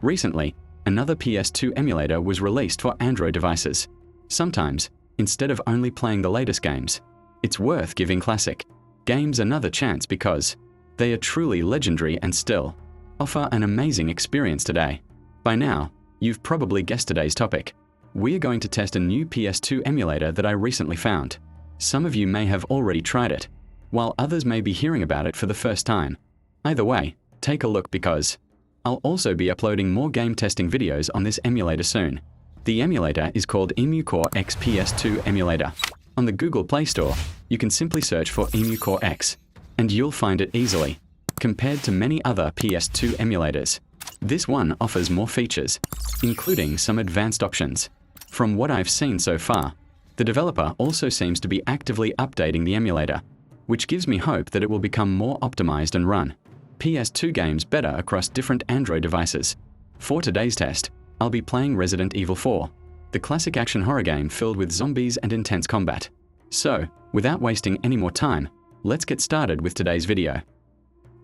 Recently, another PS2 emulator was released for Android devices. Sometimes, instead of only playing the latest games, it's worth giving classic games another chance because they are truly legendary and still offer an amazing experience today. By now, you've probably guessed today's topic. We are going to test a new PS2 emulator that I recently found. Some of you may have already tried it, while others may be hearing about it for the first time. Either way, take a look because I'll also be uploading more game testing videos on this emulator soon. The emulator is called Emu Core X PS2 emulator. On the Google Play Store, you can simply search for Emu Core X, and you'll find it easily. Compared to many other PS2 emulators, this one offers more features, including some advanced options. From what I've seen so far, the developer also seems to be actively updating the emulator, which gives me hope that it will become more optimized and run PS2 games better across different Android devices. For today's test, I'll be playing Resident Evil 4, the classic action horror game filled with zombies and intense combat. So, without wasting any more time, let's get started with today's video.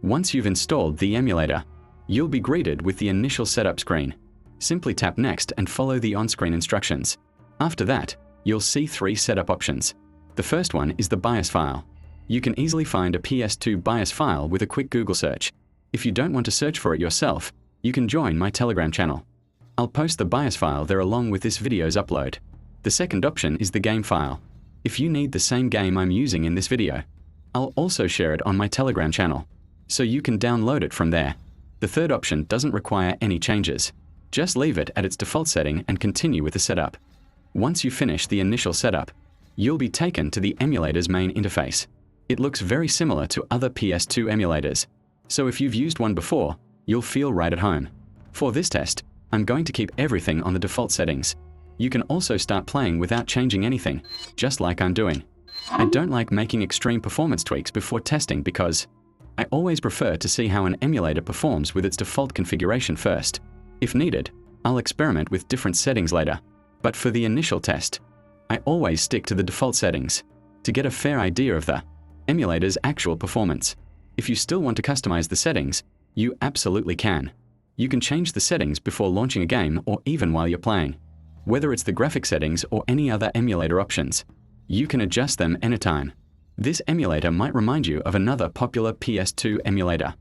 Once you've installed the emulator, you'll be greeted with the initial setup screen. Simply tap Next and follow the on-screen instructions. After that, you'll see 3 setup options. The first one is the BIOS file. You can easily find a PS2 BIOS file with a quick Google search. If you don't want to search for it yourself, you can join my Telegram channel. I'll post the BIOS file there along with this video's upload. The second option is the game file. If you need the same game I'm using in this video, I'll also share it on my Telegram channel, so you can download it from there. The third option doesn't require any changes. Just leave it at its default setting and continue with the setup. Once you finish the initial setup, you'll be taken to the emulator's main interface. It looks very similar to other PS2 emulators, so if you've used one before, you'll feel right at home. For this test, I'm going to keep everything on the default settings. You can also start playing without changing anything, just like I'm doing. I don't like making extreme performance tweaks before testing because I always prefer to see how an emulator performs with its default configuration first. If needed, I'll experiment with different settings later. But for the initial test, I always stick to the default settings to get a fair idea of the emulator's actual performance. If you still want to customize the settings, you absolutely can. You can change the settings before launching a game or even while you're playing. Whether it's the graphic settings or any other emulator options, you can adjust them anytime. This emulator might remind you of another popular PS2 emulator.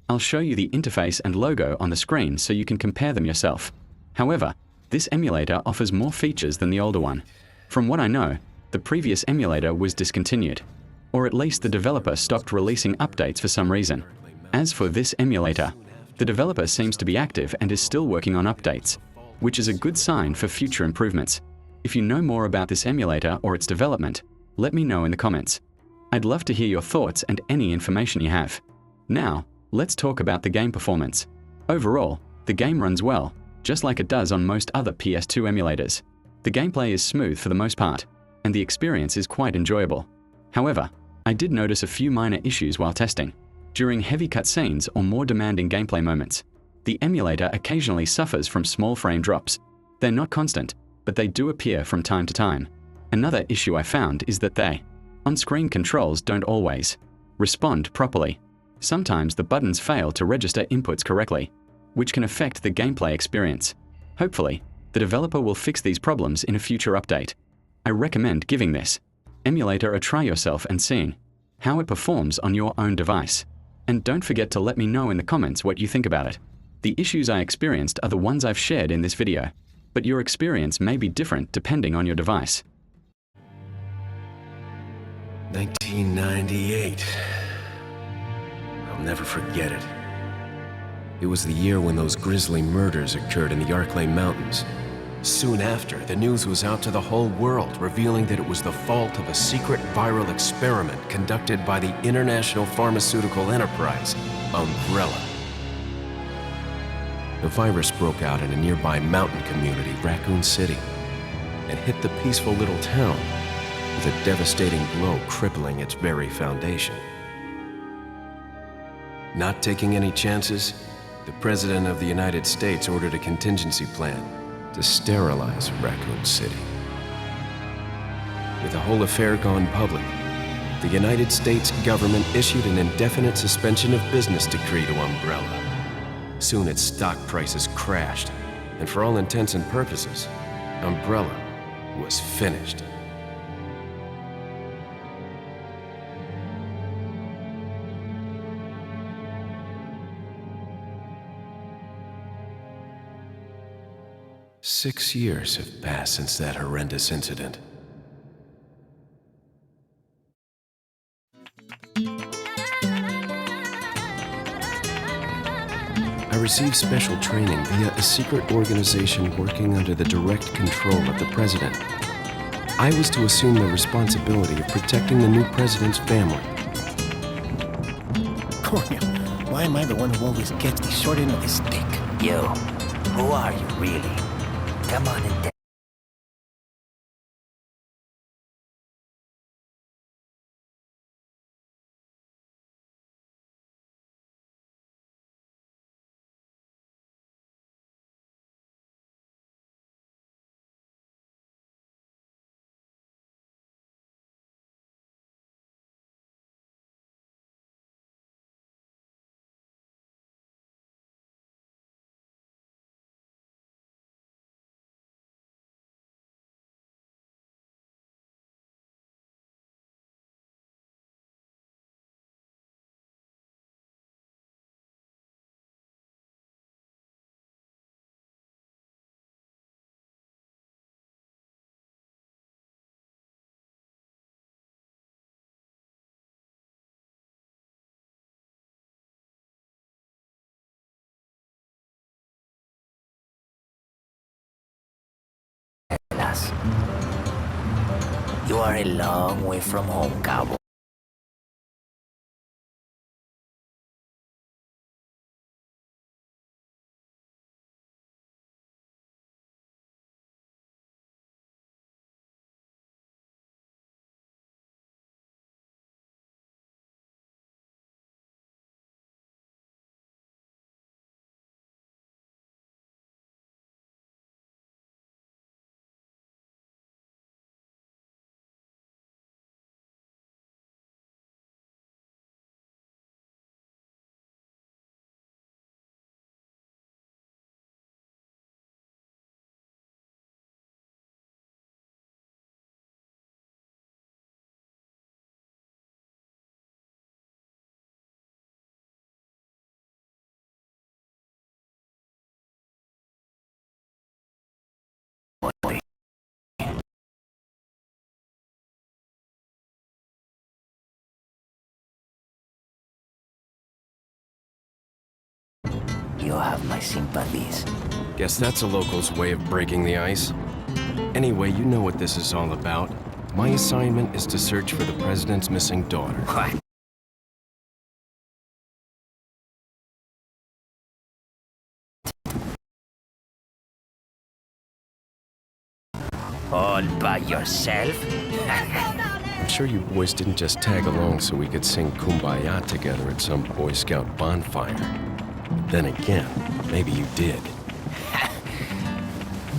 I'll show you the interface and logo on the screen so you can compare them yourself. However, this emulator offers more features than the older one. From what I know, the previous emulator was discontinued, or at least the developer stopped releasing updates for some reason. As for this emulator, the developer seems to be active and is still working on updates, which is a good sign for future improvements. If you know more about this emulator or its development, let me know in the comments. I'd love to hear your thoughts and any information you have. Now, let's talk about the game performance. Overall, the game runs well, just like it does on most other PS2 emulators. The gameplay is smooth for the most part, and the experience is quite enjoyable. However, I did notice a few minor issues while testing. During heavy cutscenes or more demanding gameplay moments, the emulator occasionally suffers from small frame drops. They're not constant, but they do appear from time to time. Another issue I found is that the on-screen controls don't always respond properly. Sometimes the buttons fail to register inputs correctly, which can affect the gameplay experience. Hopefully, the developer will fix these problems in a future update. I recommend giving this emulator a try yourself and seeing how it performs on your own device. And don't forget to let me know in the comments what you think about it. The issues I experienced are the ones I've shared in this video, but your experience may be different depending on your device. 1998. I'll never forget it. It was the year when those grisly murders occurred in the Arklay Mountains. Soon after, the news was out to the whole world, revealing that it was the fault of a secret viral experiment conducted by the international pharmaceutical enterprise, Umbrella. The virus broke out in a nearby mountain community, Raccoon City, and hit the peaceful little town with a devastating blow crippling its very foundation. Not taking any chances, the President of the United States ordered a contingency plan to sterilize Raccoon City. With the whole affair gone public, the United States government issued an indefinite suspension of business decree to Umbrella. Soon its stock prices crashed, and for all intents and purposes, Umbrella was finished. Six years have passed since that horrendous incident. I received special training via a secret organization working under the direct control of the president. I was to assume the responsibility of protecting the new president's family. Cornel, why am I the one who always gets the short end of the stick? Yo, who are you really? Come on and tell. Us. You are a long way from home, cowboy. You have my sympathies. Guess that's a local's way of breaking the ice. Anyway, you know what this is all about. My assignment is to search for the president's missing daughter. What? All by yourself? I'm sure you boys didn't just tag along so we could sing Kumbaya together at some Boy Scout bonfire. But then again, maybe you did.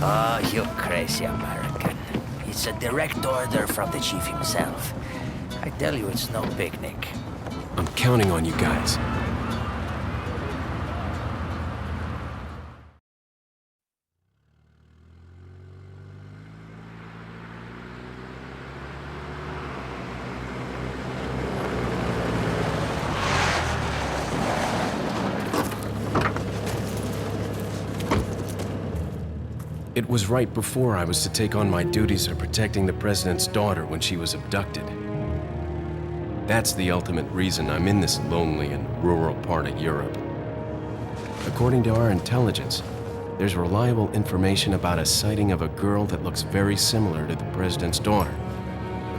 Oh, you crazy American. It's a direct order from the chief himself. I tell you, it's no picnic. I'm counting on you guys. It was right before I was to take on my duties of protecting the president's daughter when she was abducted. That's the ultimate reason I'm in this lonely and rural part of Europe. According to our intelligence, there's reliable information about a sighting of a girl that looks very similar to the president's daughter.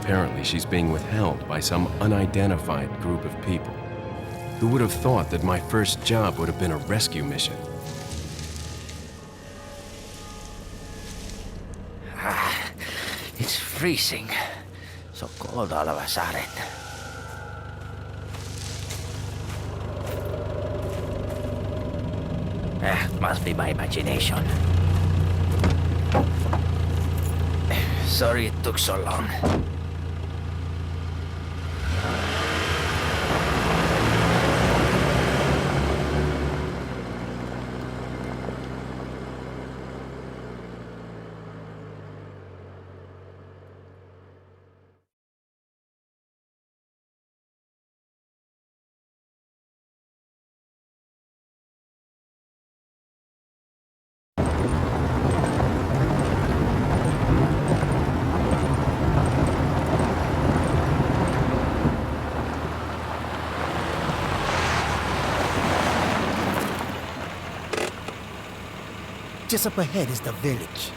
Apparently, she's being withheld by some unidentified group of people. Who would have thought that my first job would have been a rescue mission? It's freezing. So cold all of a sudden. Must be my imagination. Sorry it took so long. Just up ahead is the village.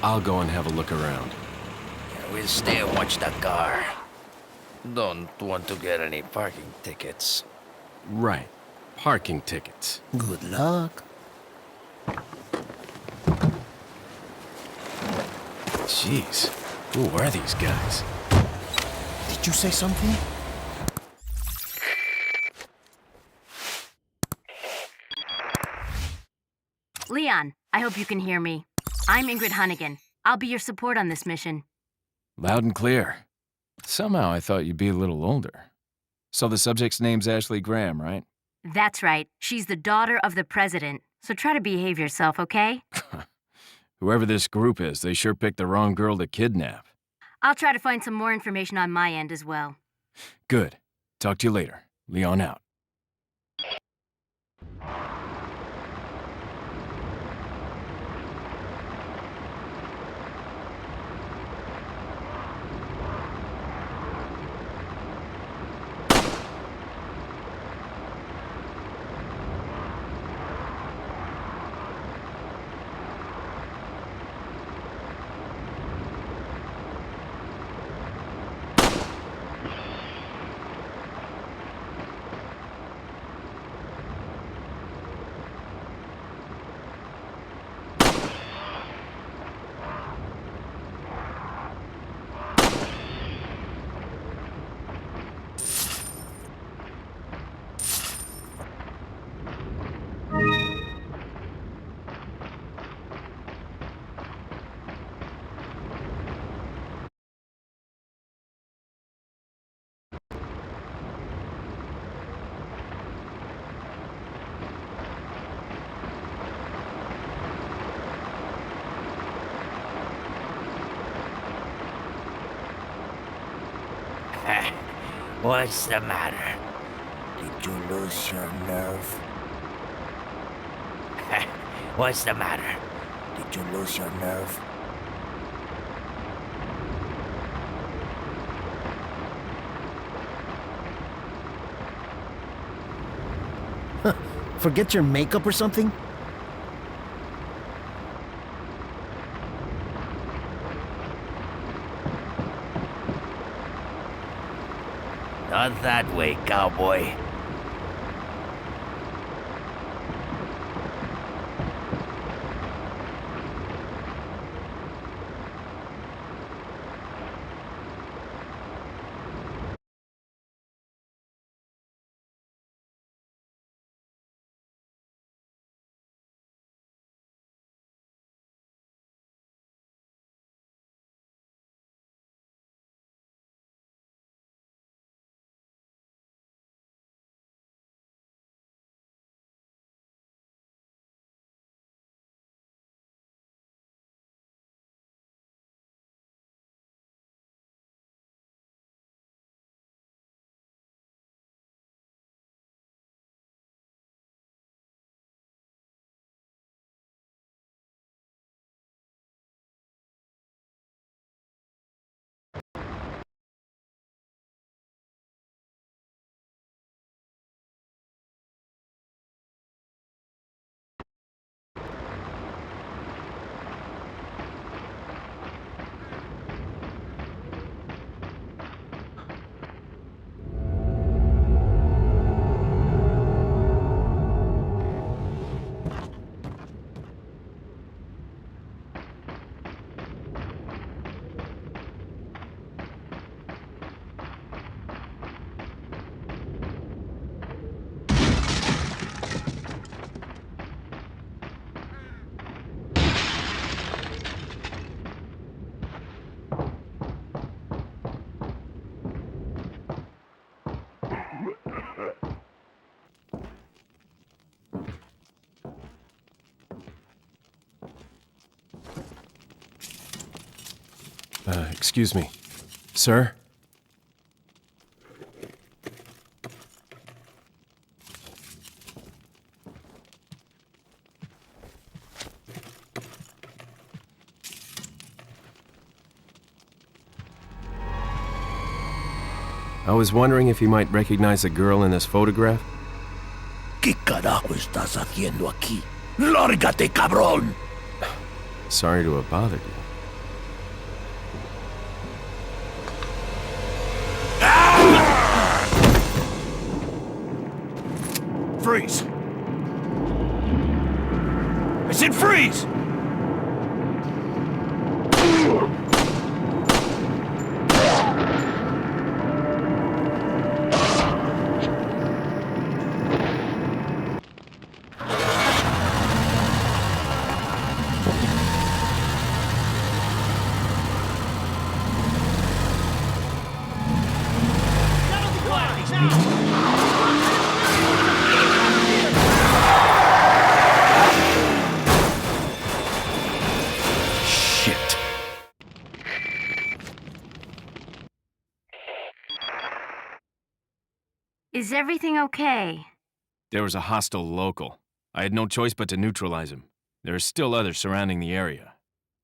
I'll go and have a look around. Yeah, we'll stay and watch the car. Don't want to get any parking tickets. Right. Parking tickets. Good luck. Jeez. Who are these guys? Did you say something? Leon, I hope you can hear me. I'm Ingrid Hunnigan. I'll be your support on this mission. Loud and clear. Somehow I thought you'd be a little older. So the subject's name's Ashley Graham, right? That's right. She's the daughter of the president. So try to behave yourself, okay? Whoever this group is, they sure picked the wrong girl to kidnap. I'll try to find some more information on my end as well. Good. Talk to you later. Leon out. What's the matter? Did you lose your nerve? What's the matter? Did you lose your nerve? Forget your makeup or something? Not that way, cowboy. Excuse me. Sir? I was wondering if you might recognize the girl in this photograph? ¿Qué carajo estás haciendo aquí? ¡Lárgate, cabrón! Sorry to have bothered you. Freeze! I said freeze! Shit. Is everything okay? There was a hostile local. I had no choice but to neutralize him. There are still others surrounding the area.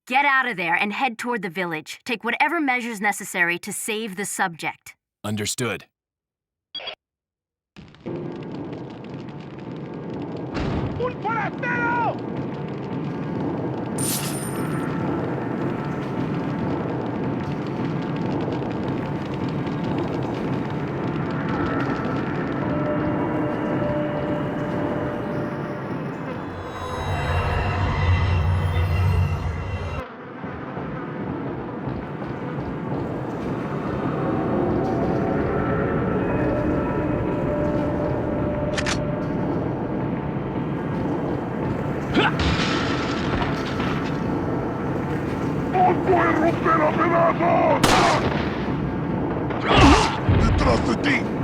Get out of there and head toward the village. Take whatever measures necessary to save the subject. Understood. ¡Detrás de ti!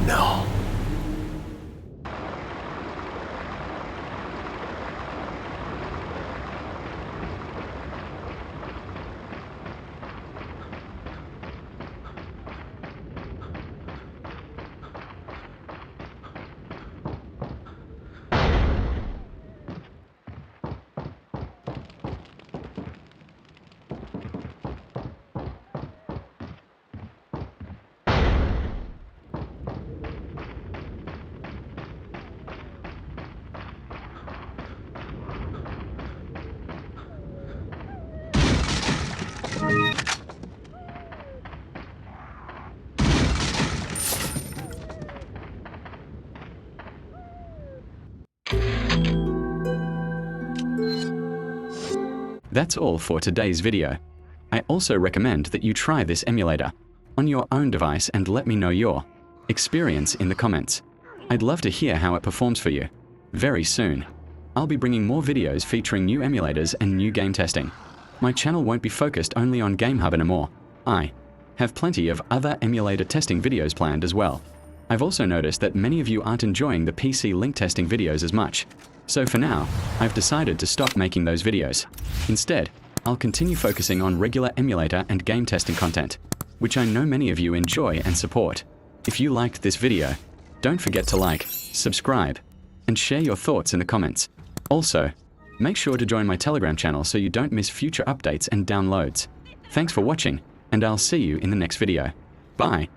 No. That's all for today's video. I also recommend that you try this emulator on your own device and let me know your experience in the comments. I'd love to hear how it performs for you. Very soon, I'll be bringing more videos featuring new emulators and new game testing. My channel won't be focused only on GameHub anymore. I have plenty of other emulator testing videos planned as well. I've also noticed that many of you aren't enjoying the PC link testing videos as much. So for now, I've decided to stop making those videos. Instead, I'll continue focusing on regular emulator and game testing content, which I know many of you enjoy and support. If you liked this video, don't forget to like, subscribe, and share your thoughts in the comments. Also, make sure to join my Telegram channel so you don't miss future updates and downloads. Thanks for watching, and I'll see you in the next video. Bye!